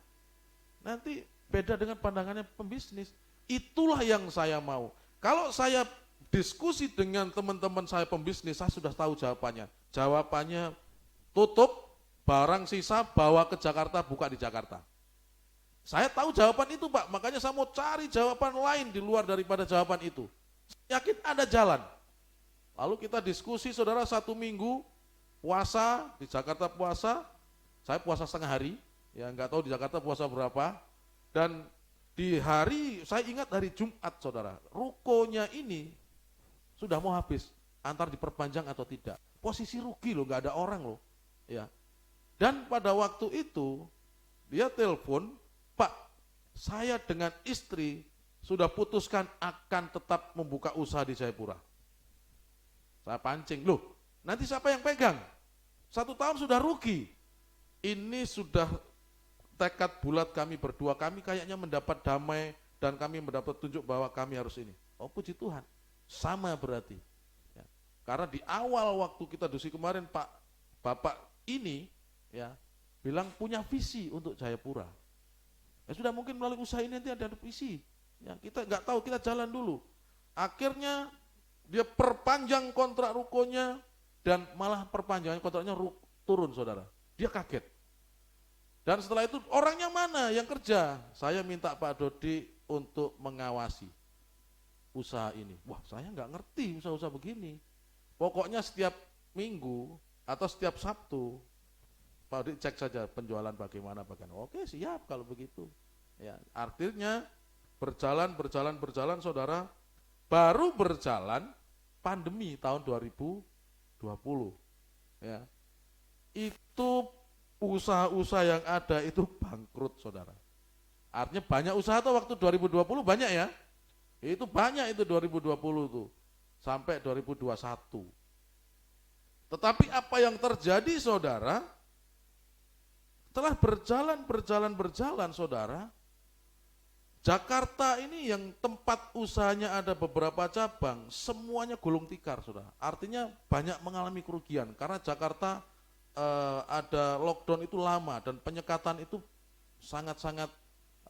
nanti beda dengan pandangannya pembisnis. Itulah yang saya mau. Kalau saya diskusi dengan teman-teman saya pembisnis, saya sudah tahu jawabannya. Jawabannya tutup, barang sisa bawa ke Jakarta, buka di Jakarta. Saya tahu jawaban itu Pak, makanya saya mau cari jawaban lain di luar daripada jawaban itu. Saya yakin ada jalan. Lalu kita diskusi saudara 1 minggu, puasa, di Jakarta puasa, saya puasa setengah hari, ya nggak tahu di Jakarta puasa berapa, dan di hari, saya ingat hari Jumat saudara, rukonya ini sudah mau habis, antar diperpanjang atau tidak. Posisi rugi loh, nggak ada orang loh, ya. Dan pada waktu itu dia telepon, Pak, saya dengan istri sudah putuskan akan tetap membuka usaha di Jayapura. Saya pancing, loh nanti siapa yang pegang? 1 tahun sudah rugi. Ini sudah tekad bulat kami berdua, kami kayaknya mendapat damai dan kami mendapat tunjuk bahwa kami harus ini. Oh puji Tuhan, sama berarti. Ya. Karena di awal waktu kita diskusi kemarin Bapak ini ya bilang punya visi untuk Jayapura. Ya sudah, mungkin melalui usaha ini nanti ada visi. Ya, kita nggak tahu, kita jalan dulu. Akhirnya dia perpanjang kontrak rukonya dan malah perpanjangan kontraknya turun, saudara. Dia kaget. Dan setelah itu orangnya mana yang kerja? Saya minta Pak Dodi untuk mengawasi usaha ini. Wah, saya nggak ngerti usaha-usaha begini. Pokoknya setiap minggu atau setiap Sabtu Pak Dodi cek saja penjualan bagaimana. Oke, siap kalau begitu. Ya, artinya berjalan saudara, baru berjalan pandemi tahun 2020. Ya. Itu usaha-usaha yang ada itu bangkrut, saudara. Artinya banyak usaha tuh waktu 2020 banyak ya. Itu banyak itu 2020 tuh sampai 2021. Tetapi apa yang terjadi, saudara? Setelah berjalan, saudara, Jakarta ini yang tempat usahanya ada beberapa cabang, semuanya gulung tikar, saudara. Artinya banyak mengalami kerugian karena Jakarta ada lockdown itu lama dan penyekatan itu sangat-sangat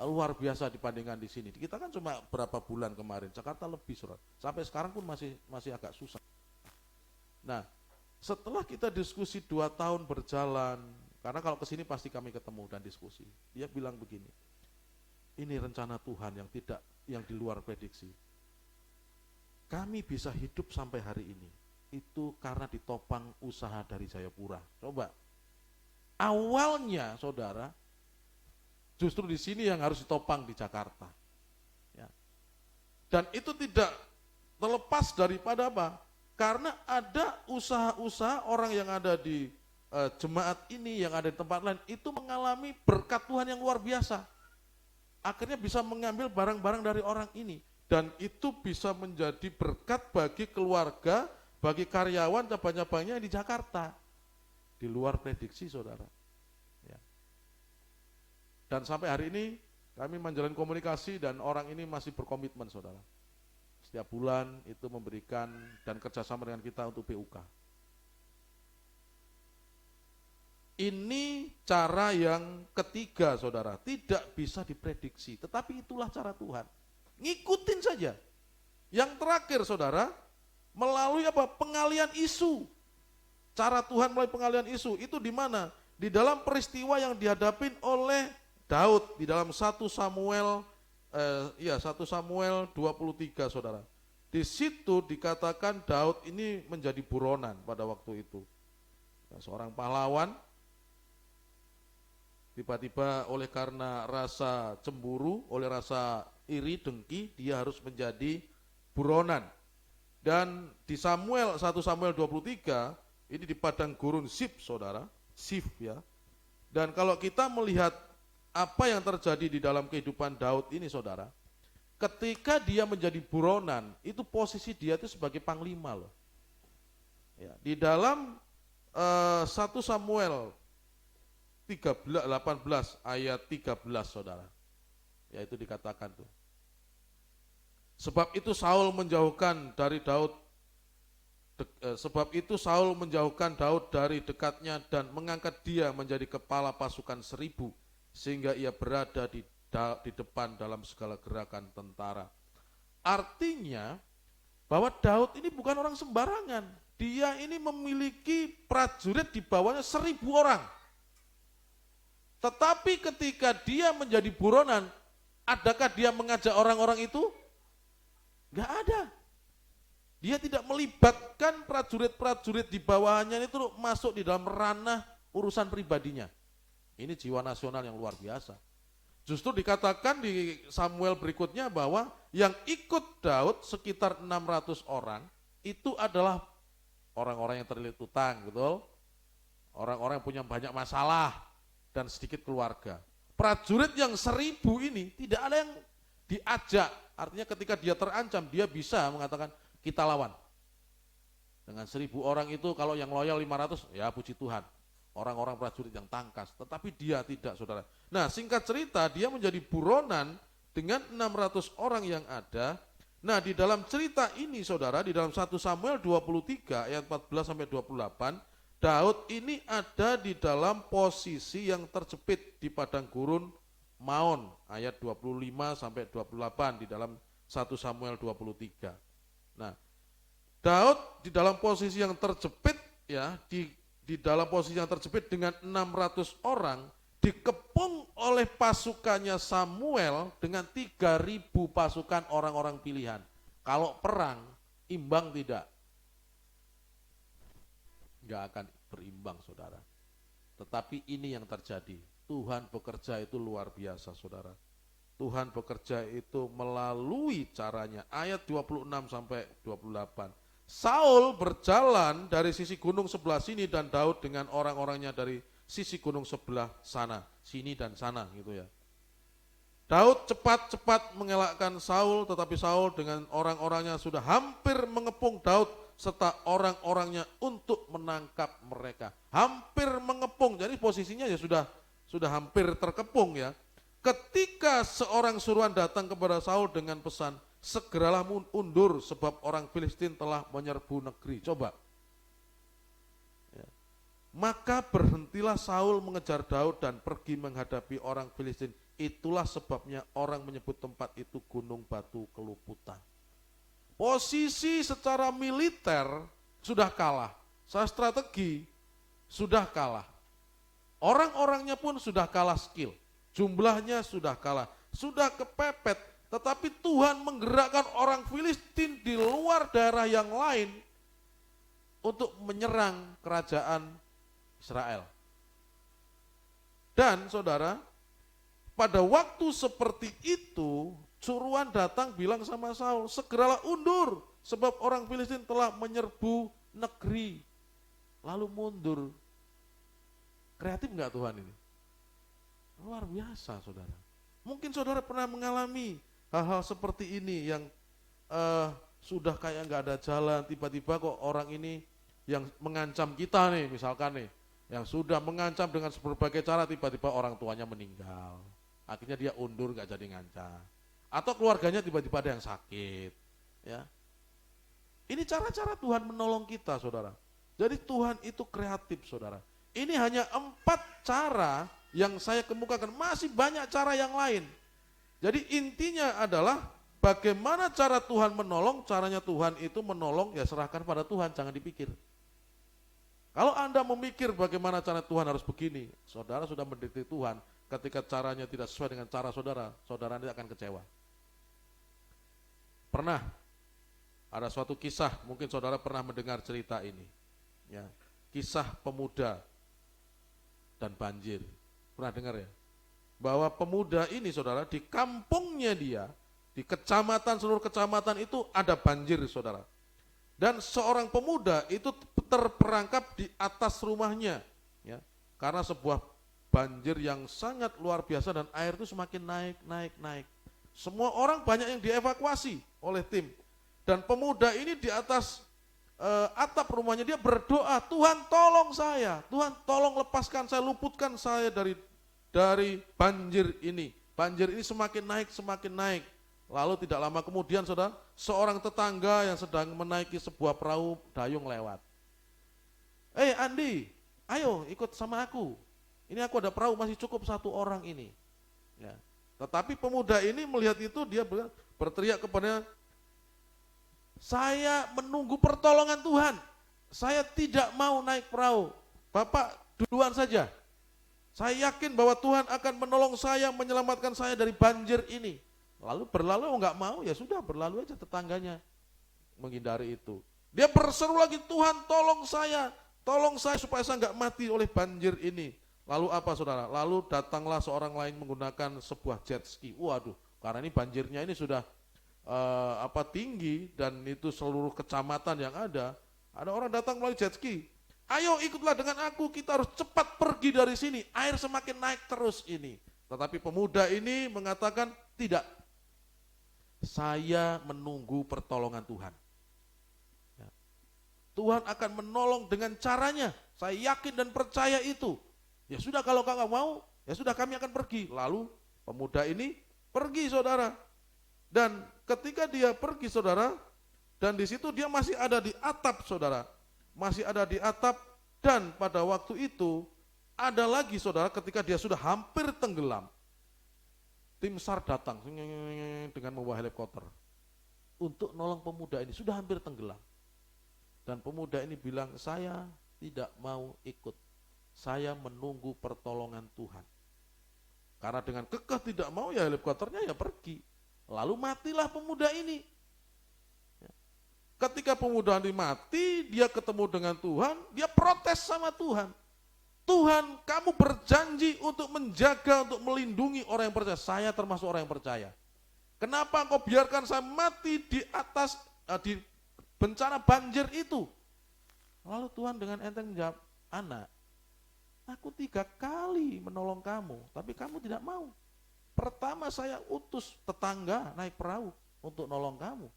luar biasa dibandingkan di sini. Kita kan cuma berapa bulan kemarin, Jakarta lebih, saudara. Sampai sekarang pun masih agak susah. Nah, setelah kita diskusi 2 tahun berjalan, karena kalau kesini pasti kami ketemu dan diskusi. Dia bilang begini, ini rencana Tuhan yang di luar prediksi. Kami bisa hidup sampai hari ini, itu karena ditopang usaha dari Jayapura. Coba, awalnya saudara, justru di sini yang harus ditopang di Jakarta. Ya. Dan itu tidak terlepas daripada apa? Karena ada usaha-usaha orang yang ada di jemaat ini, yang ada di tempat lain, itu mengalami berkat Tuhan yang luar biasa. Akhirnya bisa mengambil barang-barang dari orang ini. Dan itu bisa menjadi berkat bagi keluarga, bagi karyawan, cabang-cabangnya di Jakarta. Di luar prediksi, saudara. Ya. Dan sampai hari ini, kami menjalin komunikasi dan orang ini masih berkomitmen, saudara. Setiap bulan itu memberikan dan kerjasama dengan kita untuk PUK. Ini cara yang ketiga, saudara, tidak bisa diprediksi, tetapi itulah cara Tuhan. Ngikutin saja. Yang terakhir, saudara, melalui apa? Pengalian isu. Cara Tuhan melalui pengalian isu itu di mana? Di dalam peristiwa yang dihadapin oleh Daud di dalam 1 Samuel 23, saudara. Di situ dikatakan Daud ini menjadi buronan pada waktu itu. Seorang pahlawan tiba-tiba oleh karena rasa cemburu, oleh rasa iri, dengki, dia harus menjadi buronan. Dan di 1 Samuel 23, ini di padang gurun Sif, saudara, Sif ya. Dan kalau kita melihat apa yang terjadi di dalam kehidupan Daud ini, saudara, ketika dia menjadi buronan, itu posisi dia itu sebagai panglima loh. Ya, di dalam 1 Samuel 18 ayat 13, saudara. Yaitu dikatakan tuh. Sebab itu Saul menjauhkan Daud dari dekatnya dan mengangkat dia menjadi kepala pasukan 1000 sehingga ia berada di depan dalam segala gerakan tentara. Artinya bahwa Daud ini bukan orang sembarangan. Dia ini memiliki prajurit di bawahnya 1000 orang. Tetapi ketika dia menjadi buronan, adakah dia mengajak orang-orang itu? Enggak ada. Dia tidak melibatkan prajurit-prajurit di bawahnya itu masuk di dalam ranah urusan pribadinya. Ini jiwa nasional yang luar biasa. Justru dikatakan di Samuel berikutnya bahwa yang ikut Daud sekitar 600 orang itu adalah orang-orang yang terlilit utang, betul? orang-orang yang punya banyak masalah dan sedikit keluarga. Prajurit yang 1.000 ini tidak ada yang diajak, artinya ketika dia terancam dia bisa mengatakan kita lawan. Dengan 1.000 orang itu kalau yang loyal 500 ya puji Tuhan, orang-orang prajurit yang tangkas, tetapi dia tidak, saudara. Nah, singkat cerita dia menjadi buronan dengan 600 orang yang ada. Nah, di dalam cerita ini saudara, di dalam 1 Samuel 23 ayat 14 sampai 28, Daud ini ada di dalam posisi yang terjepit di padang gurun Maon, ayat 25 sampai 28 di dalam 1 Samuel 23. Nah, Daud di dalam posisi yang terjepit ya, di dalam posisi yang terjepit dengan 600 orang dikepung oleh pasukannya Samuel dengan 3.000 pasukan orang-orang pilihan. Kalau perang imbang tidak? Enggak akan berimbang, saudara. Tetapi ini yang terjadi. Tuhan bekerja itu luar biasa, saudara. Tuhan bekerja itu melalui caranya. Ayat 26 sampai 28. Saul berjalan dari sisi gunung sebelah sini dan Daud dengan orang-orangnya dari sisi gunung sebelah sana, sini dan sana gitu ya. Daud cepat-cepat mengelakkan Saul, tetapi Saul dengan orang-orangnya sudah hampir mengepung Daud serta orang-orangnya untuk menangkap mereka. Hampir mengepung, jadi posisinya ya sudah hampir terkepung ya. Ketika seorang suruhan datang kepada Saul dengan pesan, segeralah undur sebab orang Filistin telah menyerbu negeri. Coba. Ya. Maka berhentilah Saul mengejar Daud dan pergi menghadapi orang Filistin. Itulah sebabnya orang menyebut tempat itu Gunung Batu Keluputan. Posisi secara militer sudah kalah. Secara strategi sudah kalah. Orang-orangnya pun sudah kalah skill. Jumlahnya sudah kalah. Sudah kepepet. Tetapi Tuhan menggerakkan orang Filistin di luar daerah yang lain untuk menyerang kerajaan Israel. Dan saudara, pada waktu seperti itu, suruhan datang bilang sama Saul, segeralah undur sebab orang Filistin telah menyerbu negeri. Lalu mundur. Kreatif enggak Tuhan ini? Luar biasa, saudara. Mungkin saudara pernah mengalami hal-hal seperti ini yang sudah kayak nggak ada jalan, tiba-tiba kok orang ini yang mengancam kita nih, misalkan nih, yang sudah mengancam dengan berbagai cara, tiba-tiba orang tuanya meninggal, akhirnya dia undur nggak jadi ngancam, atau keluarganya tiba-tiba ada yang sakit, ya. Ini cara-cara Tuhan menolong kita, saudara. Jadi Tuhan itu kreatif, saudara. Ini hanya 4 cara yang saya kemukakan, masih banyak cara yang lain. Jadi intinya adalah bagaimana cara Tuhan menolong, caranya Tuhan itu menolong, ya serahkan pada Tuhan, jangan dipikir. Kalau Anda memikir bagaimana cara Tuhan harus begini, saudara sudah mendikte Tuhan, ketika caranya tidak sesuai dengan cara saudara, saudara nanti akan kecewa. Pernah, ada suatu kisah, mungkin saudara pernah mendengar cerita ini. Ya, kisah pemuda dan banjir. Pernah dengar ya? Bahwa pemuda ini saudara di kampungnya dia, di kecamatan, seluruh kecamatan itu ada banjir saudara. Dan seorang pemuda itu terperangkap di atas rumahnya ya, karena sebuah banjir yang sangat luar biasa dan air itu semakin naik. Semua orang banyak yang dievakuasi oleh tim. Dan pemuda ini di atas atap rumahnya dia berdoa, Tuhan tolong saya, Tuhan tolong lepaskan saya, luputkan saya dari banjir ini. Banjir ini semakin naik. Lalu tidak lama kemudian saudara, seorang tetangga yang sedang menaiki sebuah perahu dayung lewat. Andi, ayo ikut sama aku. Ini aku ada perahu, masih cukup 1 orang ini. Ya. Tetapi pemuda ini melihat itu, dia berteriak kepadanya, saya menunggu pertolongan Tuhan. Saya tidak mau naik perahu. Bapak duluan saja. Saya yakin bahwa Tuhan akan menolong saya, menyelamatkan saya dari banjir ini. Lalu berlalu, enggak mau, ya sudah berlalu aja, tetangganya menghindari itu. Dia berseru lagi, Tuhan tolong saya supaya saya enggak mati oleh banjir ini. Lalu apa saudara? Lalu datanglah seorang lain menggunakan sebuah jet ski. Waduh, karena ini banjirnya ini sudah tinggi dan itu seluruh kecamatan yang ada orang datang melalui jet ski. Ayo ikutlah dengan aku, kita harus cepat pergi dari sini. Air semakin naik terus ini. Tetapi pemuda ini mengatakan, tidak. Saya menunggu pertolongan Tuhan. Ya. Tuhan akan menolong dengan caranya. Saya yakin dan percaya itu. Ya sudah, kalau kakak mau, ya sudah, kami akan pergi. Lalu pemuda ini pergi, saudara. Dan ketika dia pergi, saudara, dan di situ dia masih ada di atap, saudara. Masih ada di atap, dan pada waktu itu ada lagi, saudara, ketika dia sudah hampir tenggelam, tim SAR datang dengan membawa helikopter untuk nolong pemuda ini, sudah hampir tenggelam. Dan pemuda ini bilang, saya tidak mau ikut, saya menunggu pertolongan Tuhan. Karena dengan kekeh tidak mau, ya helikopternya ya pergi. Lalu matilah pemuda ini. Ketika pemuda ini mati, dia ketemu dengan Tuhan, dia protes sama Tuhan. Tuhan, kamu berjanji untuk menjaga, untuk melindungi orang yang percaya. Saya termasuk orang yang percaya. Kenapa engkau biarkan saya mati di atas, di bencana banjir itu? Lalu Tuhan dengan enteng menjawab, anak, aku 3 kali menolong kamu, tapi kamu tidak mau. Pertama saya utus tetangga naik perahu untuk nolong kamu.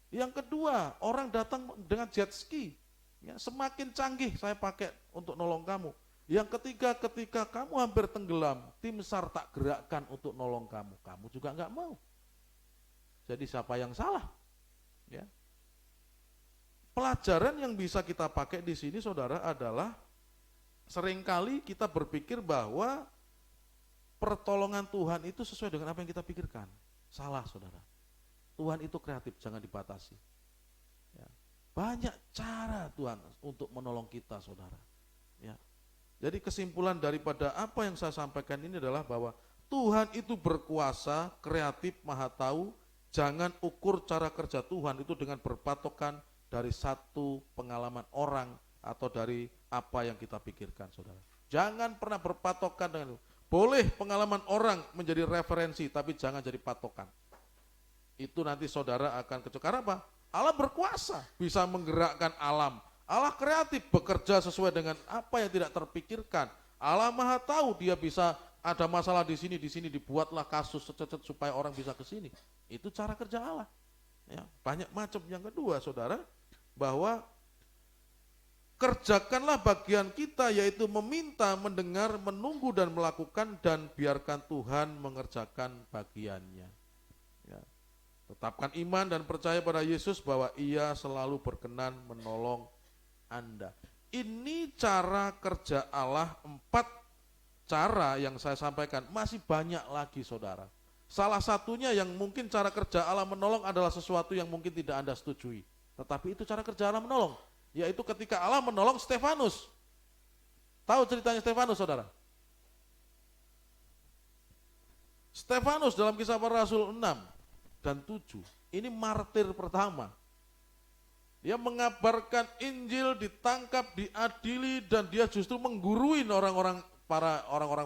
Yang kedua, orang datang dengan jet ski, ya, semakin canggih saya pakai untuk nolong kamu. Yang ketiga, ketika kamu hampir tenggelam, tim SAR tak gerakkan untuk nolong kamu, kamu juga enggak mau. Jadi siapa yang salah? Ya. Pelajaran yang bisa kita pakai di sini, saudara, adalah seringkali kita berpikir bahwa pertolongan Tuhan itu sesuai dengan apa yang kita pikirkan. Salah, saudara. Tuhan itu kreatif, jangan dibatasi. Ya. Banyak cara Tuhan untuk menolong kita, saudara. Ya. Jadi kesimpulan daripada apa yang saya sampaikan ini adalah bahwa Tuhan itu berkuasa, kreatif, maha tahu. Jangan ukur cara kerja Tuhan itu dengan berpatokan dari satu pengalaman orang atau dari apa yang kita pikirkan, saudara. Jangan pernah berpatokan dengan itu. Boleh pengalaman orang menjadi referensi, tapi jangan jadi patokan. Itu nanti saudara akan kecewa. Karena apa? Allah berkuasa, bisa menggerakkan alam. Allah kreatif, bekerja sesuai dengan apa yang tidak terpikirkan. Allah maha tahu, dia bisa ada masalah di sini dibuatlah kasus supaya orang bisa ke sini. Itu cara kerja Allah. Ya, banyak macam. Yang kedua, saudara, bahwa kerjakanlah bagian kita, yaitu meminta, mendengar, menunggu dan melakukan, dan biarkan Tuhan mengerjakan bagiannya. Ya. Tetapkan iman dan percaya pada Yesus bahwa Ia selalu berkenan menolong Anda. Ini cara kerja Allah, 4 cara yang saya sampaikan. Masih banyak lagi, saudara. Salah satunya yang mungkin cara kerja Allah menolong adalah sesuatu yang mungkin tidak Anda setujui. Tetapi itu cara kerja Allah menolong. Yaitu ketika Allah menolong Stefanus. Tahu ceritanya Stefanus, saudara? Stefanus dalam Kisah Para Rasul 6 dan 7, ini martir pertama. Dia mengabarkan Injil, ditangkap, diadili, dan dia justru mengguruin orang-orang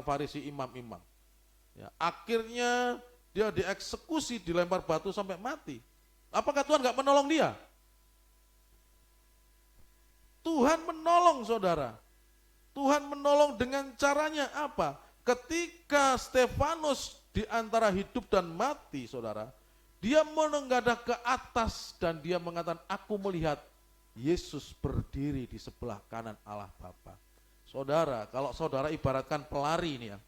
Farisi, imam-imam. Ya, akhirnya dia dieksekusi, dilempar batu sampai mati. Apakah Tuhan nggak menolong dia? Tuhan menolong, saudara. Tuhan menolong dengan caranya apa? Ketika Stefanus di antara hidup dan mati, saudara, dia menengadah ke atas dan dia mengatakan, aku melihat Yesus berdiri di sebelah kanan Allah Bapa. Saudara, kalau saudara ibaratkan pelari ini ya,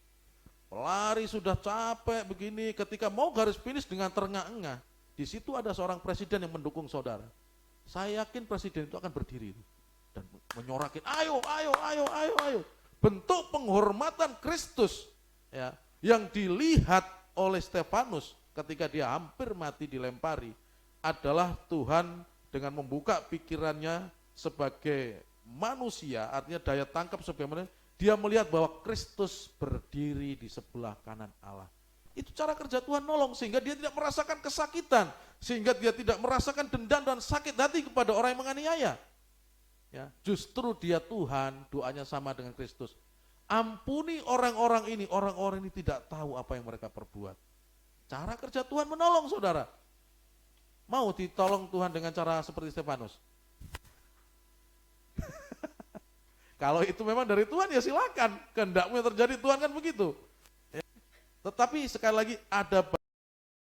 pelari sudah capek begini, ketika mau garis finish dengan terengah-engah, di situ ada seorang presiden yang mendukung saudara. Saya yakin presiden itu akan berdiri dan menyorakin, ayo. Bentuk penghormatan Kristus ya, yang dilihat oleh Stefanus ketika dia hampir mati dilempari adalah Tuhan dengan membuka pikirannya sebagai manusia, artinya daya tangkap sebagaimana dia melihat bahwa Kristus berdiri di sebelah kanan Allah. Itu cara kerja Tuhan nolong sehingga dia tidak merasakan kesakitan, sehingga dia tidak merasakan dendam dan sakit hati kepada orang yang menganiaya. Ya, justru dia Tuhan, doanya sama dengan Kristus. Ampuni orang-orang ini tidak tahu apa yang mereka perbuat. Cara kerja Tuhan menolong, saudara. Mau ditolong Tuhan dengan cara seperti Stefanus? Kalau itu memang dari Tuhan ya silakan, kehendakmu yang terjadi Tuhan kan begitu. Ya. Tetapi sekali lagi ada